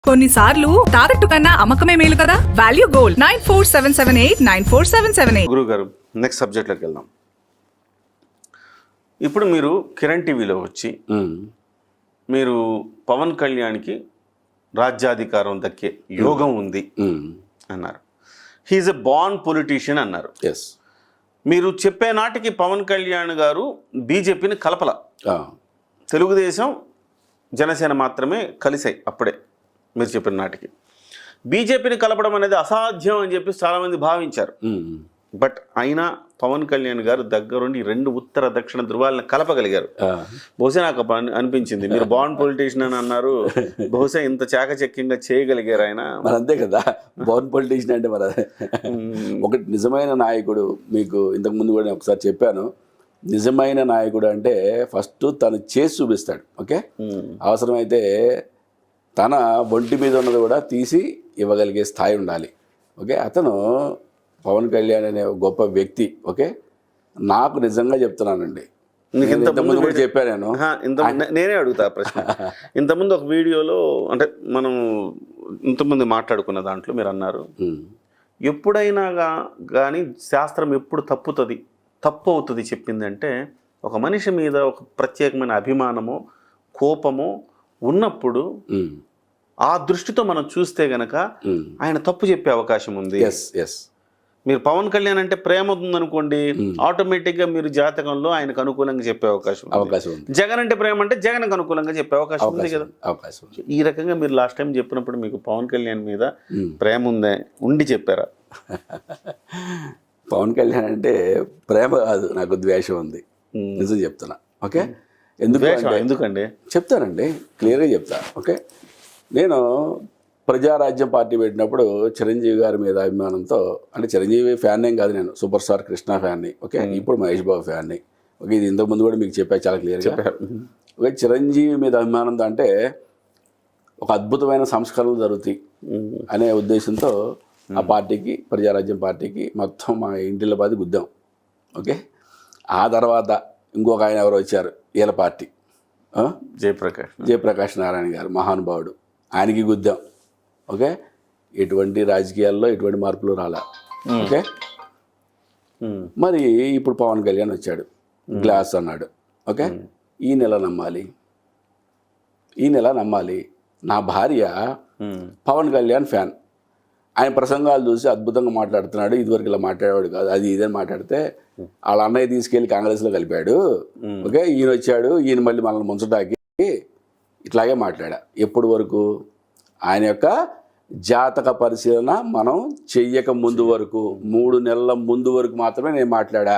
కొన్నిసార్లు తాకట్టు కన్నా అమ్మకమే మేలు కదా. Value gold 9477894778. గురువు గారు, నెక్స్ట్ సబ్జెక్ట్లోకి వెళ్దాం. ఇప్పుడు మీరు కిరణ్ టీవీలో వచ్చి మీరు పవన్ కళ్యాణ్కి రాజ్యాధికారం దక్కే యోగం ఉంది అన్నారు. హీఈస్ ఎ బార్న్ పొలిటీషియన్ అన్నారు. ఎస్, మీరు చెప్పే నాటికి పవన్ కళ్యాణ్ గారు బీజేపీని కలపల, తెలుగుదేశం జనసేన మాత్రమే కలిసాయి. అప్పుడే మీరు చెప్పిన నాటికి బీజేపీని కలపడం అనేది అసాధ్యం అని చెప్పి చాలామంది భావించారు. బట్ అయినా పవన్ కళ్యాణ్ గారు దగ్గరుండి రెండు ఉత్తర దక్షిణ ధృవాలను కలపగలిగారు. బహుశా నాకు అనిపించింది, మీరు బాండ్ పొలిటీషియన్ అని అన్నారు, బహుశా ఇంత చాకచక్యంగా చేయగలిగారు ఆయన. మరి అంతే కదా, బాండ్ పొలిటీషియన్ అంటే మరి ఒకటి నిజమైన నాయకుడు. మీకు ఇంతకుముందు కూడా నేను ఒకసారి చెప్పాను, నిజమైన నాయకుడు అంటే ఫస్ట్ తను చేసి చూపిస్తాడు. ఓకే, అవసరమైతే తన ఒంటి మీద ఉన్నది కూడా తీసి ఇవ్వగలిగే స్థాయి ఉండాలి. ఓకే, అతను పవన్ కళ్యాణ్ అనే గొప్ప వ్యక్తి. ఓకే, నాకు నిజంగా చెప్తున్నానండి, ఇంతకుముందు కూడా చెప్పాను నేను. నేనే అడుగుతా ప్రశ్న. ఇంతకుముందు ఒక వీడియోలో అంటే మనం ఇంతకుముందు మాట్లాడుకున్న దాంట్లో మీరు అన్నారు, ఎప్పుడైనా కానీ శాస్త్రం ఎప్పుడు తప్పు అవుతుంది చెప్పిందంటే ఒక మనిషి మీద ఒక ప్రత్యేకమైన అభిమానమో కోపమో ఉన్నప్పుడు ఆ దృష్టితో మనం చూస్తే గనక ఆయన తప్పు చెప్పే అవకాశం ఉంది. మీరు పవన్ కళ్యాణ్ అంటే ప్రేమ ఉందనుకోండి, ఆటోమేటిక్గా మీరు జాతకంలో ఆయనకు అనుకూలంగా చెప్పే అవకాశం ఉంది. జగన్ అంటే ప్రేమ అంటే జగన్కి అనుకూలంగా చెప్పే అవకాశం ఉంది కదా. ఈ రకంగా మీరు లాస్ట్ టైం చెప్పినప్పుడు మీకు పవన్ కళ్యాణ్ మీద ప్రేమ ఉండి చెప్పారా? పవన్ కళ్యాణ్ అంటే ప్రేమ కాదు, నాకు ద్వేషం ఉంది, నిజం చెప్తున్నా. ఓకే, ఎందుకండి చెప్తానండి, క్లియర్గా చెప్తా. ఓకే, నేను ప్రజారాజ్యం పార్టీ పెట్టినప్పుడు చిరంజీవి గారి మీద అభిమానంతో, అంటే చిరంజీవి ఫ్యాన్ ఏం కాదు, నేను సూపర్ స్టార్ కృష్ణ ఫ్యాన్ని. ఓకే, ఇప్పుడు మహేష్ బాబు ఫ్యాన్ని. ఓకే, ఇది ఇంతకుముందు కూడా మీకు చెప్పా, చాలా క్లియర్గా చెప్పారు. ఓకే, చిరంజీవి మీద అభిమానంతో అంటే ఒక అద్భుతమైన సంస్కరణలు జరుగుతాయి అనే ఉద్దేశంతో ఆ పార్టీకి, ప్రజారాజ్యం పార్టీకి మొత్తం మా ఇంటిలో పాది గుద్దాం. ఓకే, ఆ తర్వాత ఇంకొక ఆయన ఎవరు వచ్చారు, ఈల పార్టీ, జయప్రకాష్ నారాయణ గారు, మహానుభావుడు, ఆయనకి గుద్దాం. ఓకే, ఎటువంటి రాజకీయాల్లో ఎటువంటి మార్పులు రాలా. ఓకే, మరి ఇప్పుడు పవన్ కళ్యాణ్ వచ్చాడు, గ్లాస్ అన్నాడు. ఓకే, ఈ నెల నమ్మాలి. నా భార్య పవన్ కళ్యాణ్ ఫ్యాన్. ఆయన ప్రసంగాలు చూసి అద్భుతంగా మాట్లాడుతున్నాడు, ఇదివరకు ఇలా మాట్లాడేవాడు కాదు, అది ఇదని మాట్లాడితే వాళ్ళ అన్నయ్య తీసుకెళ్ళి కాంగ్రెస్లో కలిపాడు. ఓకే, ఈయన వచ్చాడు, ఈయన మళ్ళీ మనల్ని ముంచడానికి ఇట్లాగే మాట్లాడా. ఎప్పటి వరకు? ఆయన యొక్క జాతక పరిశీలన మనం చెయ్యక ముందు వరకు, 3 నెలల ముందు వరకు మాత్రమే నేను మాట్లాడా.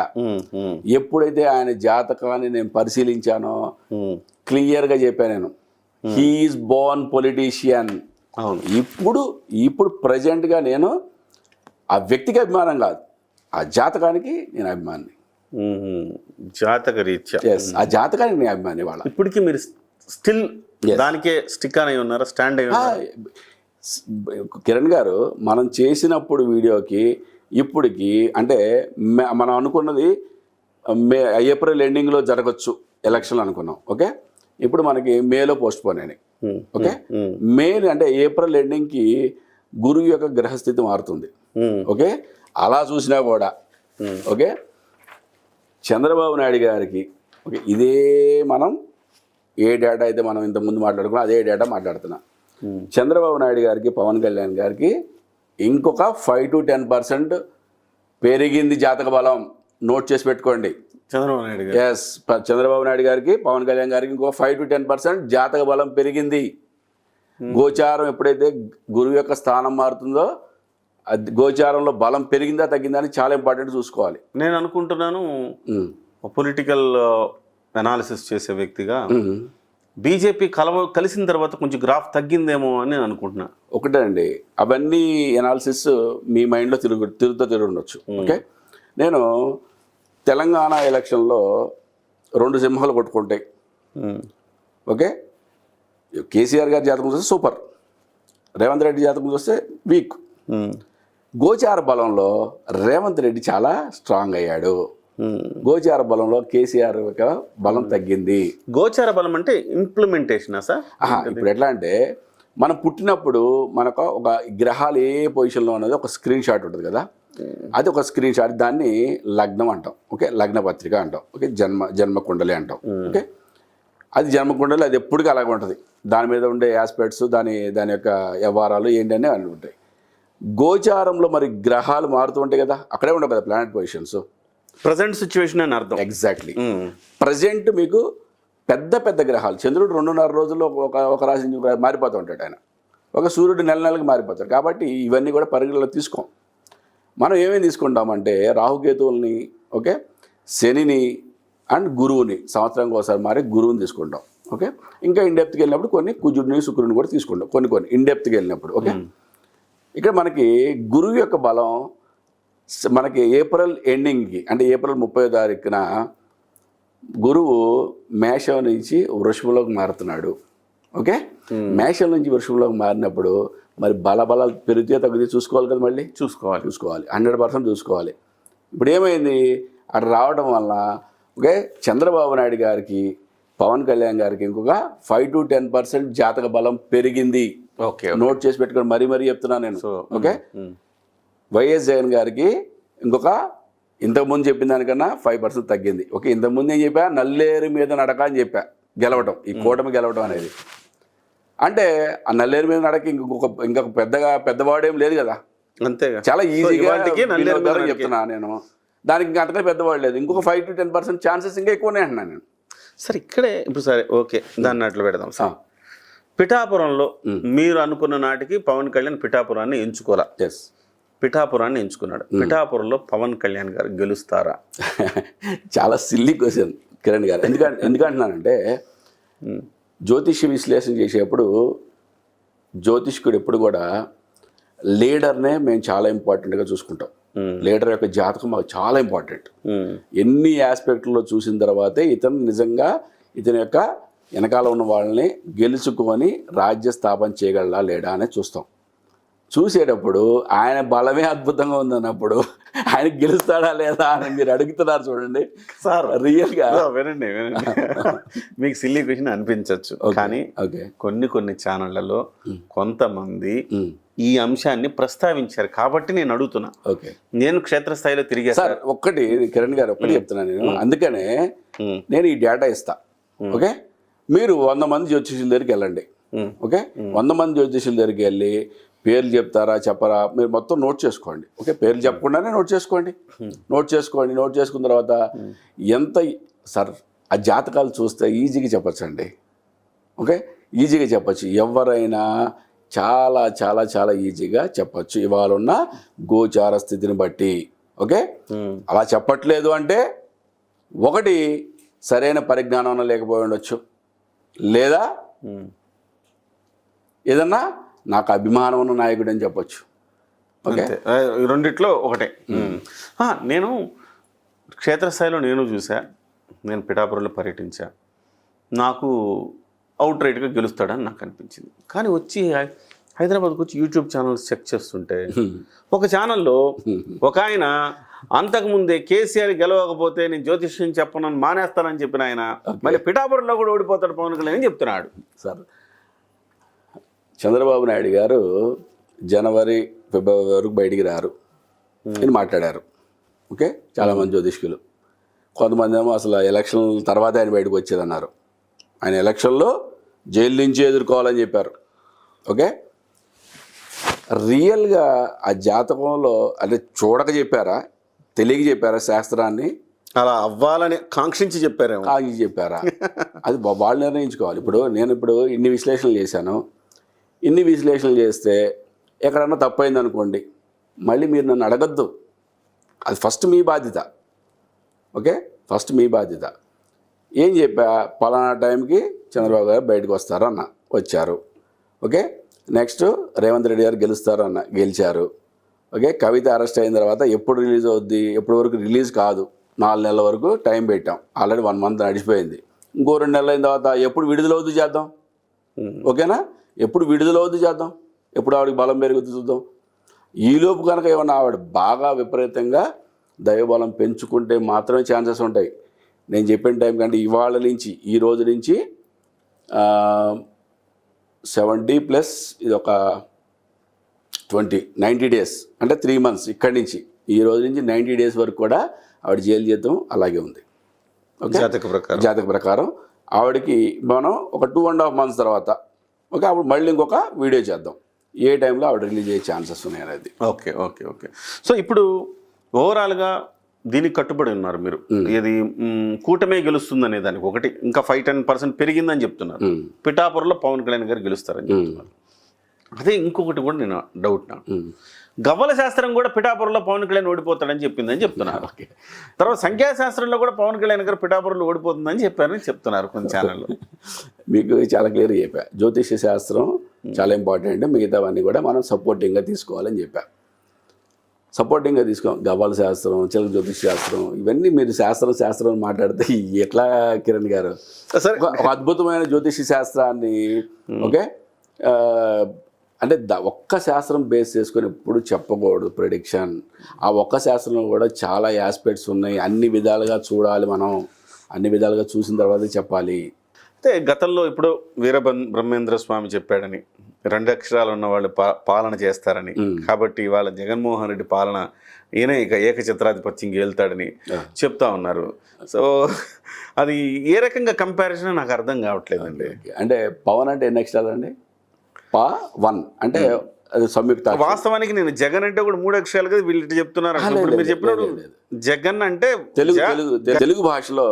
ఎప్పుడైతే ఆయన జాతకాన్ని నేను పరిశీలించానో క్లియర్గా చెప్పాను నేను, హీఈస్ బోర్న్ పొలిటీషియన్. అవును, ఇప్పుడు ప్రజెంట్గా నేను ఆ వ్యక్తికి అభిమానం కాదు, ఆ జాతకానికి నేను అభిమాని. జాతక రీత్యా ఆ జాతకానికి నేను అభిమాని. వాళ్ళ ఇప్పటికీ మీరు స్టిల్ దానికే స్టిక్ అని ఉన్నారా, స్టాండ్ అయ్యి ఉన్నారా? కిరణ్ గారు, మనం చేసినప్పుడు వీడియోకి ఇప్పటికి అంటే మనం అనుకున్నది ఏప్రిల్ ఎండింగ్లో జరగచ్చు ఎలక్షన్లు అనుకున్నాం. ఓకే, ఇప్పుడు మనకి మేలో పోస్ట్ పోన్ అయినాయి. ఓకే, మే అంటే ఏప్రిల్ ఎండింగ్కి గురువు యొక్క గ్రహస్థితి మారుతుంది. ఓకే, అలా చూసినా కూడా ఓకే, చంద్రబాబు నాయుడు గారికి ఓకే, ఇదే మనం ఏ డేటా అయితే మనం ఇంతకుముందు మాట్లాడుకున్నాం అదే డేటా మాట్లాడుతున్నా. చంద్రబాబు నాయుడు గారికి, పవన్ కళ్యాణ్ గారికి ఇంకొక 5 to 10% పెరిగింది జాతక బలం. నోట్ చేసి పెట్టుకోండి. చంద్రబాబు నాయుడు గారికి, పవన్ కళ్యాణ్ గారికి ఇంకో 5 to 10% జాతక బలం పెరిగింది. గోచారం ఎప్పుడైతే గురువు యొక్క స్థానం మారుతుందో గోచారంలో బలం పెరిగిందా తగ్గిందా అని చాలా ఇంపార్టెంట్ చూసుకోవాలి. నేను అనుకుంటున్నాను, పొలిటికల్ అనాలిసిస్ చేసే వ్యక్తిగా బీజేపీ కలిసిన తర్వాత కొంచెం గ్రాఫ్ తగ్గిందేమో అని నేను అనుకుంటున్నా. ఒకటే అండి, అవన్నీ అనాలిసిస్ మీ మైండ్లో తిరుగుండొచ్చు. ఓకే, నేను తెలంగాణ ఎలక్షన్లో 2 సింహాలు కొట్టుకుంటాయి. ఓకే, కేసీఆర్ గారి జాతకం చూస్తే సూపర్, రేవంత్ రెడ్డి జాతకం చూస్తే వీక్. గోచార బలంలో రేవంత్ రెడ్డి చాలా స్ట్రాంగ్ అయ్యాడు, గోచార బలంలో కేసీఆర్ బలం తగ్గింది. గోచార బలం అంటే ఇంప్లిమెంటేషన్ సార్? ఇప్పుడు ఎట్లా అంటే మనం పుట్టినప్పుడు మనకు ఒక గ్రహాలు ఏ పొజిషన్లో ఉన్నది ఒక స్క్రీన్ షాట్ ఉంటుంది కదా, అది ఒక స్క్రీన్ షాట్, దాన్ని లగ్నం అంటాం. ఓకే, లగ్న పత్రిక అంటాం. ఓకే, జన్మ కుండలి అంటాం. ఓకే, అది జన్మ కుండలి, అది ఎప్పటికీ అలాగే ఉంటుంది. దాని మీద ఉండే ఆస్పెక్ట్స్, దాని యొక్క వ్యవహారాలు ఏంటనే అన్నీ ఉంటాయి. గోచారంలో మరి గ్రహాలు మారుతూ ఉంటాయి కదా, అక్కడే ఉండవు కదా ప్లానెట్ పొజిషన్స్. ప్రజెంట్ సిచ్యువేషన్ అని అర్థం. ఎగ్జాక్ట్లీ. ప్రజెంట్ మీకు పెద్ద పెద్ద గ్రహాలు, చంద్రుడు 2.5 రోజుల్లో ఒక రాశి నుంచి మారిపోతూ ఉంటాడు ఆయన. ఒక సూర్యుడు నెలకి మారిపోతాడు. కాబట్టి ఇవన్నీ కూడా పరిగణలో తీసుకోం. మనం ఏమేమి తీసుకుంటామంటే రాహుకేతువుల్ని, ఓకే, శనిని అండ్ గురువుని, సంవత్సరానికి ఒకసారి మారి గురువుని తీసుకుంటాం. ఓకే, ఇంకా ఇండెప్త్కి వెళ్ళినప్పుడు కొన్ని కుజుడిని శుక్రుని కూడా తీసుకుంటాం, కొన్ని ఇండెప్త్కి వెళ్ళినప్పుడు. ఓకే, ఇక్కడ మనకి గురువు యొక్క బలం మనకి ఏప్రిల్ ఎండింగ్కి, అంటే ఏప్రిల్ 30వ తారీఖున గురువు మేషం నుంచి వృషభంలోకి మారుతున్నాడు. ఓకే, మేషం నుంచి వృషభంలోకి మారినప్పుడు మరి బలాలు పెరిగితే తగ్గితే చూసుకోవాలి కదా, మళ్ళీ చూసుకోవాలి 100% చూసుకోవాలి. ఇప్పుడు ఏమైంది, అక్కడ రావడం వల్ల ఓకే చంద్రబాబు నాయుడు గారికి, పవన్ కళ్యాణ్ గారికి ఇంకొక 5 to 10% జాతక బలం పెరిగింది. ఓకే, నోట్ చేసి పెట్టుకొని మరీ చెప్తున్నాను నేను. ఓకే, వైఎస్ జగన్ గారికి ఇంకొక ఇంతకుముందు చెప్పిన దానికన్నా 5% తగ్గింది. ఓకే, ఇంతకుముందు ఏం చెప్పా, నల్లేరు మీద నడక అని చెప్పా, గెలవటం, ఈ కూటమి గెలవటం అనేది. అంటే ఆ నల్లేరు మీద నడక ఇంకొక పెద్దవాడేం లేదు కదా, అంతేగా, చాలా ఈజీగా చెప్తున్నా నేను. దానికి ఇంకా అంతకంటే పెద్దవాడు లేదు. ఇంకొక 5 to 10% ఛాన్సెస్ ఇంకా ఎక్కువనే అంటున్నాను నేను. సరే, ఇక్కడే ఇప్పుడు సరే ఓకే, దాన్ని అట్లా పెడదాం. పిఠాపురంలో మీరు అనుకున్న నాటికి పవన్ కళ్యాణ్ పిఠాపురాన్ని ఎంచుకోవాలా? ఎస్, పిఠాపురాన్ని ఎంచుకున్నాడు. పిఠాపురంలో పవన్ కళ్యాణ్ గారు గెలుస్తారా? చాలా సిల్లీ క్వశ్చన్ కిరణ్ గారు. ఎందుకంటున్నానంటే జ్యోతిష్య విశ్లేషణ చేసేప్పుడు జ్యోతిష్కుడు ఎప్పుడు కూడా లీడర్నే మేము చాలా ఇంపార్టెంట్గా చూసుకుంటాం. లీడర్ యొక్క జాతకం మాకు చాలా ఇంపార్టెంట్. ఎన్ని ఆస్పెక్ట్లో చూసిన తర్వాతే ఇతని యొక్క వెనకాల ఉన్న వాళ్ళని గెలుచుకొని రాజ్య స్థాపన చేయగలరా లేడా అనేది చూస్తాం. చూసేటప్పుడు ఆయన బలమే అద్భుతంగా ఉందన్నప్పుడు ఆయన గెలుస్తాడా లేదా అని మీరు అడుగుతున్నారు చూడండి సార్. రియల్గా వినండి, మీకు సిల్లీ క్వశ్చన్ అనిపించవచ్చు, కానీ కొన్ని ఛానళ్లలో కొంతమంది ఈ అంశాన్ని ప్రస్తావించారు కాబట్టి నేను అడుగుతున్నా. ఓకే, నేను క్షేత్రస్థాయిలో తిరిగే సార్ ఒక్కటి కిరణ్ గారు ఒక్కటి చెప్తున్నాను నేను. అందుకనే నేను ఈ డేటా ఇస్తా. ఓకే, మీరు 100 మంది జ్యోతిష్యుల దగ్గరికి వెళ్ళండి. ఓకే, 100 మంది జ్యోతిష్యుల దగ్గరికి వెళ్ళి పేర్లు చెప్తారా చెప్పరా మీరు మొత్తం నోట్ చేసుకోండి. ఓకే, పేర్లు చెప్పకుండానే నోట్ చేసుకోండి. నోట్ చేసుకున్న తర్వాత ఎంత సార్ ఆ జాతకాలు చూస్తే ఈజీగా చెప్పచ్చండి. ఓకే, ఈజీగా చెప్పచ్చు. ఎవరైనా చాలా చాలా చాలా ఈజీగా చెప్పచ్చు ఇవాళ ఉన్న గోచార స్థితిని బట్టి. ఓకే, అలా చెప్పట్లేదు అంటే ఒకటి సరైన పరిజ్ఞానం లేకపోయి ఉండొచ్చు, లేదా ఏదన్నా నాకు అభిమానం ఉన్న నాయకుడు అని చెప్పొచ్చు. ఓకే, రెండిట్లో ఒకటే. నేను క్షేత్రస్థాయిలో నేను చూసా, నేను పిఠాపురంలో పర్యటించా, నాకు అవుట్ రైట్గా గెలుస్తాడని నాకు అనిపించింది. కానీ వచ్చి హైదరాబాద్కి వచ్చి యూట్యూబ్ ఛానల్స్ చెక్ చేస్తుంటే ఒక ఛానల్లో ఒక ఆయన అంతకుముందే కేసీఆర్ గెలవకపోతే నేను జ్యోతిష్యం చెప్పనని మానేస్తానని చెప్పిన ఆయన మళ్ళీ పిఠాపురంలో కూడా ఓడిపోతాడు పవన్ కళ్యాణ్ అని చెప్తున్నాడు. సార్, చంద్రబాబు నాయుడు గారు జనవరి ఫిబ్రవరి వరకు బయటికి రారు అని మాట్లాడారు. ఓకే, చాలామంది జ్యోతిష్కులు, కొంతమంది ఏమో అసలు ఎలక్షన్ తర్వాత ఆయన బయటకు వచ్చేదన్నారు. ఆయన ఎలక్షన్లో జైలు నుంచి ఎదుర్కోవాలని చెప్పారు. ఓకే, రియల్గా ఆ జాతకంలో అంటే చూడక చెప్పారా, తెలియక చెప్పారా శాస్త్రాన్ని, అలా అవ్వాలని కాంక్షించి చెప్పారా? అది వాళ్ళు నిర్ణయించుకోవాలి. నేను ఇన్ని విశ్లేషణలు చేశాను. ఇన్ని విశ్లేషణలు చేస్తే ఎక్కడన్నా తప్పైంది అనుకోండి, మళ్ళీ మీరు నన్ను అడగద్దు. అది ఫస్ట్ మీ బాధ్యత. ఓకే, ఫస్ట్ మీ బాధ్యత. ఏం చెప్పా, పలానా టైంకి చంద్రబాబు గారు బయటకు వస్తారు అన్న, వచ్చారు. ఓకే, నెక్స్ట్ రేవంత్ రెడ్డి గారు గెలుస్తారు అన్న, గెలిచారు. ఓకే, కవిత అరెస్ట్ అయిన తర్వాత ఎప్పుడు రిలీజ్ అవుద్ది, ఎప్పటి వరకు రిలీజ్ కాదు, 4 నెలల వరకు టైం పెట్టాం. Already 1 month నడిచిపోయింది. ఇంకో 2 నెలలు అయిన తర్వాత ఎప్పుడు విడుదలవుద్ది చేద్దాం. ఓకేనా, ఎప్పుడు విడుదలవుద్ది చేద్దాం, ఎప్పుడు ఆవిడకి బలం పెరుగుద్ది చూద్దాం. ఈలోపు కనుక ఏమన్నా ఆవిడ బాగా విపరీతంగా దైవబలం పెంచుకుంటే మాత్రమే ఛాన్సెస్ ఉంటాయి. నేను చెప్పిన టైం కంటే ఇవాళ నుంచి, ఈ రోజు నుంచి 70 ప్లస్ ఇది ఒక 90 డేస్ అంటే 3 months ఇక్కడి నుంచి ఈ రోజు నుంచి 90 డేస్ వరకు కూడా ఆవిడ జైలు జీతం అలాగే ఉంది. ఓకే, జాతక ప్రకారం ఆవిడకి మనం ఒక 2.5 months తర్వాత ఓకే అప్పుడు మళ్ళీ ఇంకొక వీడియో చేద్దాం ఏ టైంలో ఆవిడ రిలీజ్ అయ్యే ఛాన్సెస్ ఉన్నాయి అనేది. ఓకే ఓకే ఓకే సో ఇప్పుడు ఓవరాల్గా దీనికి కట్టుబడి ఉన్నారు మీరు, ఇది కూటమే గెలుస్తుంది అనే దానికి ఒకటి, ఇంకా 5-10% పెరిగిందని చెప్తున్నారు. పిఠాపురంలో పవన్ కళ్యాణ్ గారు గెలుస్తారని చెప్తున్నారు. అదే ఇంకొకటి కూడా నేను డౌట్ నాకు, గవ్వల శాస్త్రం కూడా పిఠాపురంలో పవన్ కళ్యాణ్ ఓడిపోతాడని చెప్పిందని చెప్తున్నారు. తర్వాత సంఖ్యాశాస్త్రంలో కూడా పవన్ కళ్యాణ్ గారు పిఠాపురంలో ఓడిపోతుందని చెప్పారని చెప్తున్నారు కొన్ని ఛానళ్ళు. మీకు చాలా క్లియర్గా చెప్పా, జ్యోతిష్య శాస్త్రం చాలా ఇంపార్టెంట్, మిగతావన్నీ కూడా మనం సపోర్టింగ్గా తీసుకోవాలని చెప్పా. సపోర్టింగ్గా తీసుకోం, గవ్వల శాస్త్రం, చిలక జ్యోతిష్ శాస్త్రం, ఇవన్నీ మీరు శాస్త్రం మాట్లాడితే ఎట్లా కిరణ్ గారు? సరే, ఒక అద్భుతమైన జ్యోతిష శాస్త్రాన్ని ఓకే అంటే ఒక్క శాస్త్రం బేస్ చేసుకొని ఎప్పుడు చెప్పకూడదు ప్రెడిక్షన్. ఆ ఒక్క శాస్త్రంలో కూడా చాలా ఆస్పెక్ట్స్ ఉన్నాయి, అన్ని విధాలుగా చూడాలి మనం, అన్ని విధాలుగా చూసిన తర్వాత చెప్పాలి. అయితే గతంలో ఇప్పుడు బ్రహ్మేంద్ర స్వామి చెప్పాడని 2 అక్షరాలు ఉన్న వాళ్ళు పాలన చేస్తారని, కాబట్టి వాళ్ళ జగన్మోహన్ రెడ్డి పాలన ఈయన ఇక ఏకఛత్రాధిపత్యంగా వెళ్తాడని చెప్తా ఉన్నారు. సో అది ఏ రకంగా కంపారిజన్ నాకు అర్థం కావట్లేదండి. అంటే పవన్ అంటే ఎన్ని అక్షరాలు అండి? పవన్ అంటే అది సంయుక్త. వాస్తవానికి నేను జగన్ అంటే కూడా 3 అక్షరాలు కదా వీళ్ళు చెప్తున్నారు. మీరు చెప్పినప్పుడు జగన్ అంటే తెలుగు భాషలో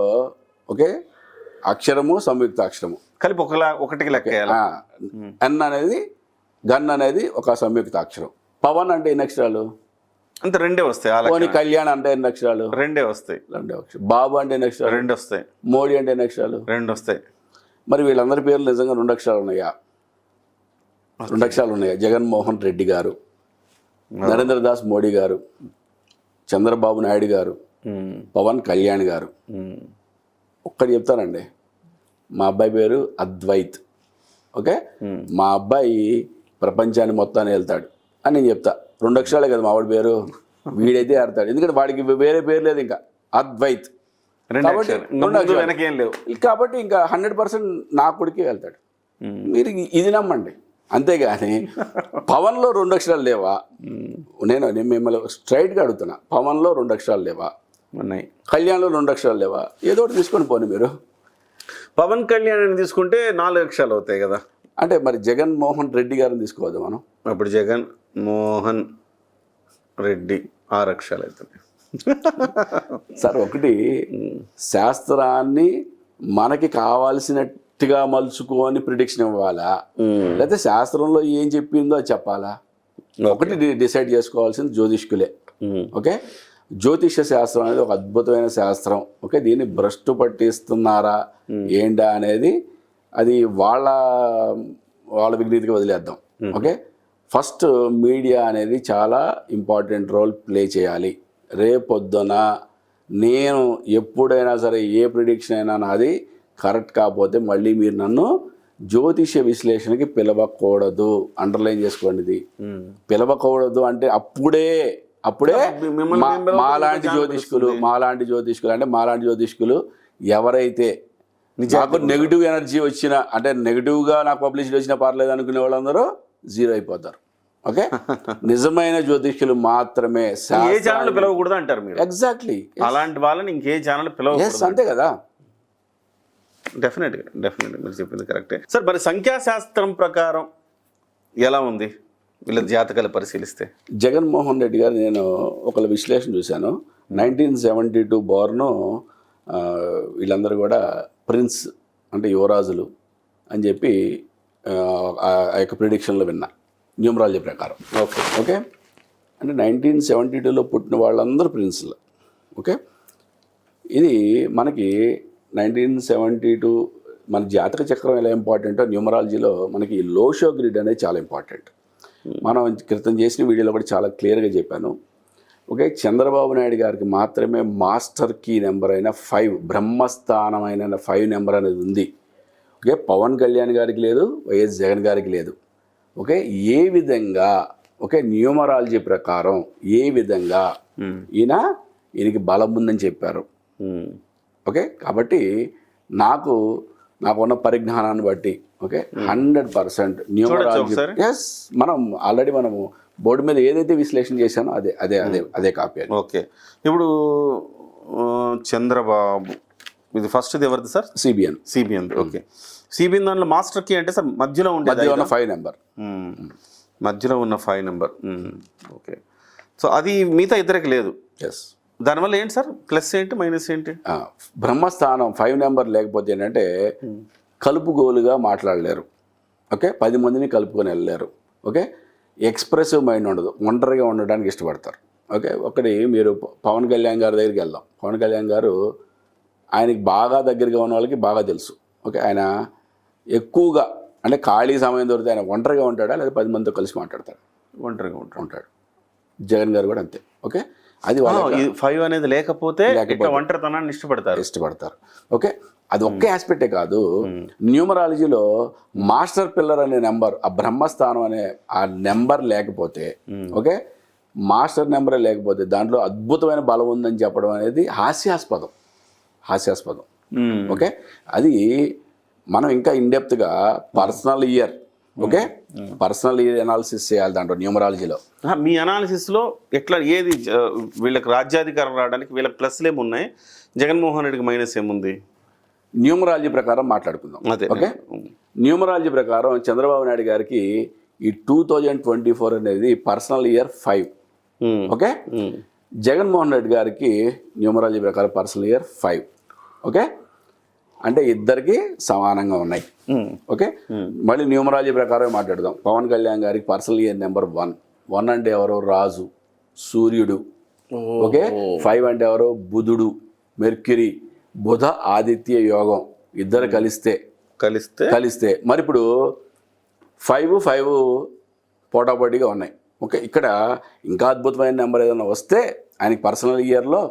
ఓకే అక్షరము సంయుక్త అక్షరము కలిపి ఒకటికి లెక్క. ఎన్ అనేది గన్ అనేది ఒక సంయుక్త అక్షరం. పవన్ అంటే ఎన్ని అక్షరాలు? అంతే 2 వస్తాయి. కళ్యాణ్ అంటే ఎన్ని అక్షరాలు? 2 వస్తాయి. 2 అక్షరాలు. బాబు అంటే ఎన్ని అక్షరాలు? 2 వస్తాయి. మోడీ అంటే ఎన్ని అక్షరాలు? 2 వస్తాయి. మరి వీళ్ళందరి పేర్లు నిజంగా 2 అక్షరాలు ఉన్నాయా? 2 అక్షరాలు ఉన్నాయా? జగన్మోహన్ రెడ్డి గారు, నరేంద్ర దాస్ మోడీ గారు, చంద్రబాబు నాయుడు గారు, పవన్ కళ్యాణ్ గారు. ఒక్కటి చెప్తానండి, మా అబ్బాయి పేరు అద్వైత్. ఓకే, మా అబ్బాయి ప్రపంచాన్ని మొత్తాన్ని వెళ్తాడు అని నేను చెప్తా. 2 అక్షరాలే కదా మా వాడి పేరు, వీడైతే ఆడతాడు. ఎందుకంటే వాడికి వేరే పేరు లేదు ఇంకా, అద్వైత్. కాబట్టి ఇంకా 100% నా కొడుకే వెళ్తాడు. మీరు ఇది నమ్మండి, అంతేగాని పవన్లో 2 అక్షరాలు లేవా? నేను మిమ్మల్ని స్ట్రైట్గా అడుగుతున్నా, పవన్లో 2 అక్షరాలు లేవా? ఉన్నాయి. కళ్యాణ్లో 2 అక్షరాలు లేవా? ఏదో ఒకటి తీసుకొని పోనీ మీరు. పవన్ కళ్యాణ్ అని తీసుకుంటే 4 అక్షరాలు అవుతాయి కదా. అంటే మరి జగన్మోహన్ రెడ్డి గారిని తీసుకోవద్దు మనం. అప్పుడు జగన్ మోహన్ రెడ్డి 6 అక్షరాలు అవుతుంది. సార్, ఒకటి శాస్త్రాన్ని మనకి కావాల్సినట్టుగా మలుచుకొని ప్రిడిక్షన్ ఇవ్వాలా, లేకపోతే శాస్త్రంలో ఏం చెప్పిందో అది చెప్పాలా? ఒకటి డిసైడ్ చేసుకోవాల్సింది జ్యోతిష్కులే. ఓకే, జ్యోతిష శాస్త్రం అనేది ఒక అద్భుతమైన శాస్త్రం. ఓకే, దీన్ని భ్రష్టు పట్టిస్తున్నారా ఏంటా అనేది అది వాళ్ళ విజ్ఞతకి వదిలేద్దాం. ఓకే, ఫస్ట్ మీడియా అనేది చాలా ఇంపార్టెంట్ రోల్ ప్లే చేయాలి. రేపొద్దున నేను ఎప్పుడైనా సరే ఏ ప్రిడిక్షన్ అయినా నాది కరెక్ట్ కాకపోతే మళ్ళీ మీరు నన్ను జ్యోతిష విశ్లేషణకి పిలవకూడదు. అండర్లైన్ చేసుకోండి, ఇది పిలవకూడదు. అంటే అప్పుడే మాలాంటి జ్యోతిష్కులు ఎవరైతే నాకు నెగిటివ్ ఎనర్జీ వచ్చినా, అంటే నెగిటివ్గా నాకు పబ్లిసిటీ వచ్చినా పర్లేదు అనుకునే వాళ్ళందరూ 0 అయిపోతారు. ఓకే, నిజమైన జ్యోతిష్కులు మాత్రమే ఏ ఛానల్ పిలవకూడదు అంటారు మీరు. ఎగ్జాక్ట్లీ, అలాంటి వాళ్ళని ఇంకే ఛానల్ పిలవకూడదు. అంతే కదా. డెఫినెట్గా మీరు చెప్పింది కరెక్టే సార్. మరి సంఖ్యాశాస్త్రం ప్రకారం ఎలా ఉంది వీళ్ళ జాతకాలు పరిశీలిస్తే? జగన్మోహన్ రెడ్డి గారు, నేను ఒకళ్ళ విశ్లేషణ చూశాను. 1972 బోర్ను, వీళ్ళందరూ కూడా ప్రిన్స్ అంటే యువరాజులు అని చెప్పి ఆ యొక్క ప్రిడిక్షన్లో విన్నా, న్యూమరాలజీ ప్రకారం. ఓకే, అంటే 1972లో పుట్టిన వాళ్ళందరూ ప్రిన్స్లు. ఓకే, ఇది మనకి 1972 మన జాతక చక్రం ఎలా ఇంపార్టెంటో న్యూమరాలజీలో మనకి లోషో గ్రిడ్ అనేది చాలా ఇంపార్టెంట్. మనం క్రితం చేసిన వీడియోలో కూడా చాలా క్లియర్గా చెప్పాను. ఓకే, చంద్రబాబు నాయుడు గారికి మాత్రమే మాస్టర్ కీ నెంబర్ అయిన 5, బ్రహ్మస్థానమైన 5 నెంబర్ అనేది ఉంది. ఓకే, పవన్ కళ్యాణ్ గారికి లేదు, వైఎస్ జగన్ గారికి లేదు. ఓకే, ఏ విధంగా ఓకే న్యూమరాలజీ ప్రకారం ఏ విధంగా ఈయనకి బలం ఉందని చెప్పారు. ఓకే, కాబట్టి నాకున్న పరిజ్ఞానాన్ని బట్టి ఓకే 100% న్యూమరాలజీ. ఒకసారి? ఎస్, మనం ఆల్రెడీ మనము బోర్డు మీద ఏదైతే విశ్లేషణ చేశానో అదే అదే అదే అదే కాపీ అది. ఓకే, ఇప్పుడు చంద్రబాబు ఇది ఫస్ట్ది ఎవరిది sir? CBN CBN. Okay, CBN దాంట్లో మాస్టర్ కీ అంటే సార్ మధ్యలో ఉండేది ఉన్న 5 నెంబర్. మధ్యలో ఉన్న 5 నెంబర్. ఓకే, సో అది మిగతా ఇద్దరికి లేదు. ఎస్, దానివల్ల ఏంటి సార్ ప్లస్ ఏంటి మైనస్ ఏంటి? బ్రహ్మస్థానం 5 నెంబర్ లేకపోతే ఏంటంటే కలుపుగోలుగా మాట్లాడలేరు. ఓకే, 10 మందిని కలుపుకొని వెళ్ళలేరు. ఓకే, ఎక్స్ప్రెసివ్ మైండ్ ఉండదు, ఒంటరిగా ఉండడానికి ఇష్టపడతారు. ఓకే, ఒకటి మీరు పవన్ కళ్యాణ్ గారి దగ్గరికి వెళ్దాం. పవన్ కళ్యాణ్ గారు ఆయనకి బాగా దగ్గరగా ఉన్న వాళ్ళకి బాగా తెలుసు. ఓకే, ఆయన ఎక్కువగా అంటే ఖాళీ సమయం దొరికితే ఆయన ఒంటరిగా ఉంటాడా లేదా 10 మందితో కలిసి మాట్లాడతాడు? ఒంటరిగా ఉంటాడు. జగన్ గారు కూడా అంతే. ఓకే, అది 5 అనేది లేకపోతే ఒంటరితనాన్ని ఇష్టపడతారు. ఓకే, అది ఒక్క ఆస్పెక్టే కాదు, న్యూమరాలజీలో మాస్టర్ పిల్లర్ అనే నెంబర్, ఆ బ్రహ్మస్థానం అనే ఆ నెంబర్ లేకపోతే, ఓకే, మాస్టర్ నెంబరే లేకపోతే దాంట్లో అద్భుతమైన బలం ఉందని చెప్పడం అనేది హాస్యాస్పదం. ఓకే, అది మనం ఇంకా ఇన్డెప్త్గా personal year, okay, personal year analysis చేయాలి దాంట్లో న్యూమరాలజీలో. మీ అనాలిసిస్లో ఎట్లా ఏది వీళ్ళకి రాజ్యాధికారం రావడానికి వీళ్ళకి ప్లస్లు ఏమున్నాయి, జగన్మోహన్ రెడ్డికి మైనస్ ఏముంది? న్యూమరాలజీ ప్రకారం మాట్లాడుకుందాం. ఓకే, న్యూమరాలజీ ప్రకారం చంద్రబాబు నాయుడు గారికి ఈ 2024 అనేది personal year 5. Okay, Jaganmohan Reddy గారికి న్యూమరాలజీ ప్రకారం పర్సనల్ ఇయర్ 5. ఓకే, అంటే ఇద్దరికి సమానంగా ఉన్నాయి. ఓకే, మళ్ళీ న్యూమరాలజీ ప్రకారం మాట్లాడదాం. పవన్ కళ్యాణ్ గారికి పర్సనల్ ఇయర్ నెంబర్ 1 అంటే ఎవరో రాజు, సూర్యుడు. ఓకే, 5 అంటే ఎవరో బుధుడు, మెర్క్యూరీ, బుధ ఆదిత్య యోగం ఇద్దరు కలిస్తే మరి ఇప్పుడు 5 పోటాపోటీగా ఉన్నాయి. ఓకే, ఇక్కడ ఇంకా అద్భుతమైన నెంబర్ ఏదైనా వస్తే ఆయనకి పర్సనల్ ఇయర్లో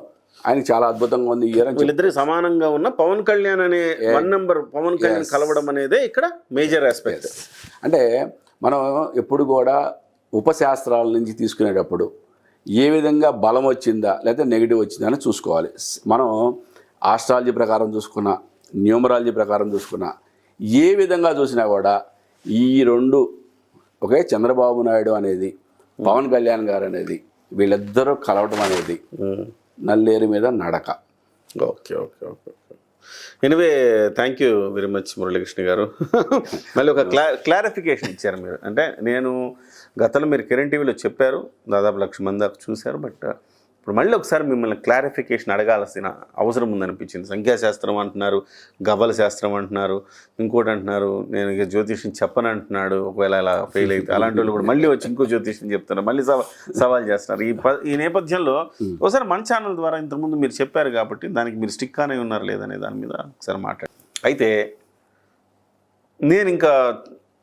ఆయనకి చాలా అద్భుతంగా ఉంది ఇయర్ అని. వీళ్ళిద్దరికి సమానంగా ఉన్న పవన్ కళ్యాణ్ అనే 1 నెంబర్ పవన్ కళ్యాణ్ కలవడం అనేదే ఇక్కడ మేజర్ ఆస్పెక్ట్. అంటే మనం ఎప్పుడు కూడా ఉపశాస్త్రాల నుంచి తీసుకునేటప్పుడు ఏ విధంగా బలం వచ్చిందా లేదా నెగిటివ్ వచ్చిందా అని చూసుకోవాలి. మనం ఆస్ట్రాలజీ ప్రకారం చూసుకున్నా, న్యూమరాలజీ ప్రకారం చూసుకున్నా, ఏ విధంగా చూసినా కూడా ఈ 2, ఓకే, చంద్రబాబు నాయుడు అనేది పవన్ కళ్యాణ్ గారు అనేది వీళ్ళిద్దరూ కలవడం అనేది నల్లేరు మీద నడక. Okay, anyway thank you very much Muralikrishna గారు. మళ్ళీ ఒక క్లారిఫికేషన్ ఇచ్చారు మీరు. అంటే నేను గతంలో మీరు కిరణ్ టీవీలో చెప్పారు, దాదాపు 1,00,000 మంది దాకా చూశారు. బట్ ఇప్పుడు మళ్ళీ ఒకసారి మిమ్మల్ని క్లారిఫికేషన్ అడగాల్సిన అవసరం ఉందనిపించింది. సంఖ్యాశాస్త్రం అంటున్నారు, గవ్వల శాస్త్రం అంటున్నారు, ఇంకోటి అంటున్నారు, నేను ఇక జ్యోతిష్యం చెప్పను అంటున్నాడు. ఒకవేళ అలా ఫెయిల్ అయితే అలాంటి వాళ్ళు కూడా మళ్ళీ వచ్చి ఇంకో జ్యోతిష్యం చెప్తున్నారు, మళ్ళీ సవాల్ చేస్తున్నారు. ఈ నేపథ్యంలో ఒకసారి మన ఛానల్ ద్వారా ఇంతకుముందు మీరు చెప్పారు కాబట్టి దానికి మీరు స్టిక్ అనే ఉన్నారు లేదనే దాని మీద ఒకసారి మాట్లాడు. అయితే నేను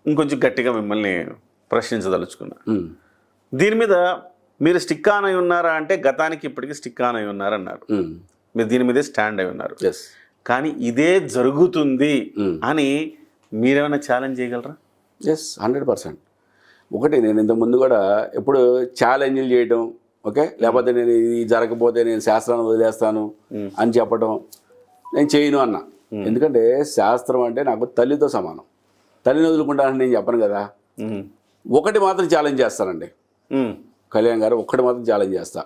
ఇంకొంచెం గట్టిగా మిమ్మల్ని ప్రశ్నించదలుచుకున్నా. దీని మీద మీరు స్టిక్ ఆన్ అయి ఉన్నారా అంటే గతానికి ఇప్పటికీ స్టిక్ ఆన్ అయి ఉన్నారన్నారు. మీరు దీని మీదే స్టాండ్ అయి ఉన్నారు. కానీ ఇదే జరుగుతుంది అని మీరేమైనా ఛాలెంజ్ చేయగలరా? 100%. ఒకటి, నేను ఇంతకుముందు కూడా ఎప్పుడు ఛాలెంజ్లు చేయడం, ఓకే, లేకపోతే నేను ఇది జరగకపోతే నేను శాస్త్రాన్ని వదిలేస్తాను అని చెప్పడం నేను చేయను అన్నా. ఎందుకంటే శాస్త్రం అంటే నాకు తల్లితో సమానం. తల్లిని వదులుకుంటానని నేను చెప్పను కదా. ఒకటి మాత్రం ఛాలెంజ్ చేస్తానండి కళ్యాణ్ గారు, ఒక్కటి మాత్రం ఛాలెంజ్ చేస్తా.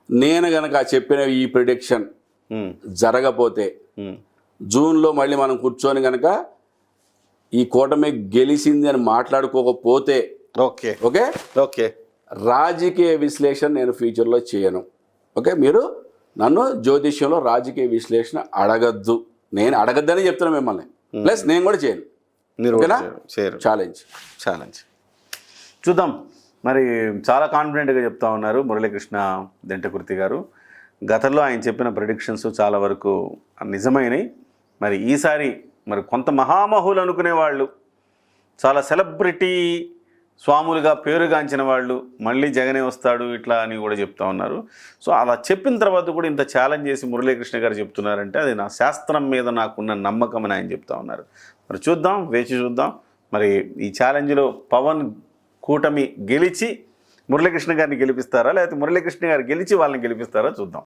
నేను గనక చెప్పిన ఈ ప్రిడిక్షన్ జరగపోతే జూన్లో మళ్ళీ మనం కూర్చొని గనక ఈ కూటమి గెలిచింది అని మాట్లాడుకోకపోతే, ఓకే ఓకే ఓకే, రాజకీయ విశ్లేషణ నేను ఫ్యూచర్లో చేయను. ఓకే, మీరు నన్ను జ్యోతిష్యంలో రాజకీయ విశ్లేషణ అడగద్దు. నేను అడగద్దని చెప్తున్నాను మిమ్మల్ని. ప్లస్ నేను కూడా చేయను. ఛాలెంజ్ చూద్దాం. మరి చాలా కాన్ఫిడెంట్గా చెప్తా ఉన్నారు మురళీకృష్ణ దెంటకుర్తి గారు. గతంలో ఆయన చెప్పిన ప్రెడిక్షన్స్ చాలా వరకు నిజమైనవి. మరి ఈసారి మరి కొంత మహామహులు అనుకునే వాళ్ళు, చాలా సెలబ్రిటీ స్వాములుగా పేరుగాంచిన వాళ్ళు మళ్ళీ జగనే వస్తాడు ఇట్లా అని కూడా చెప్తా ఉన్నారు. సో అలా చెప్పిన తర్వాత కూడా ఇంత ఛాలెంజ్ చేసి మురళీకృష్ణ గారు చెప్తున్నారంటే అది నా శాస్త్రం మీద నాకున్న నమ్మకం అని ఆయన చెప్తా ఉన్నారు. మరి చూద్దాం, వేచి చూద్దాం. మరి ఈ ఛాలెంజ్లో పవన్ కూటమి గెలిచి మురళీకృష్ణ గారిని గెలిపిస్తారా, లేకపోతే మురళీకృష్ణ గారు గెలిచి వాళ్ళని గెలిపిస్తారా చూద్దాం.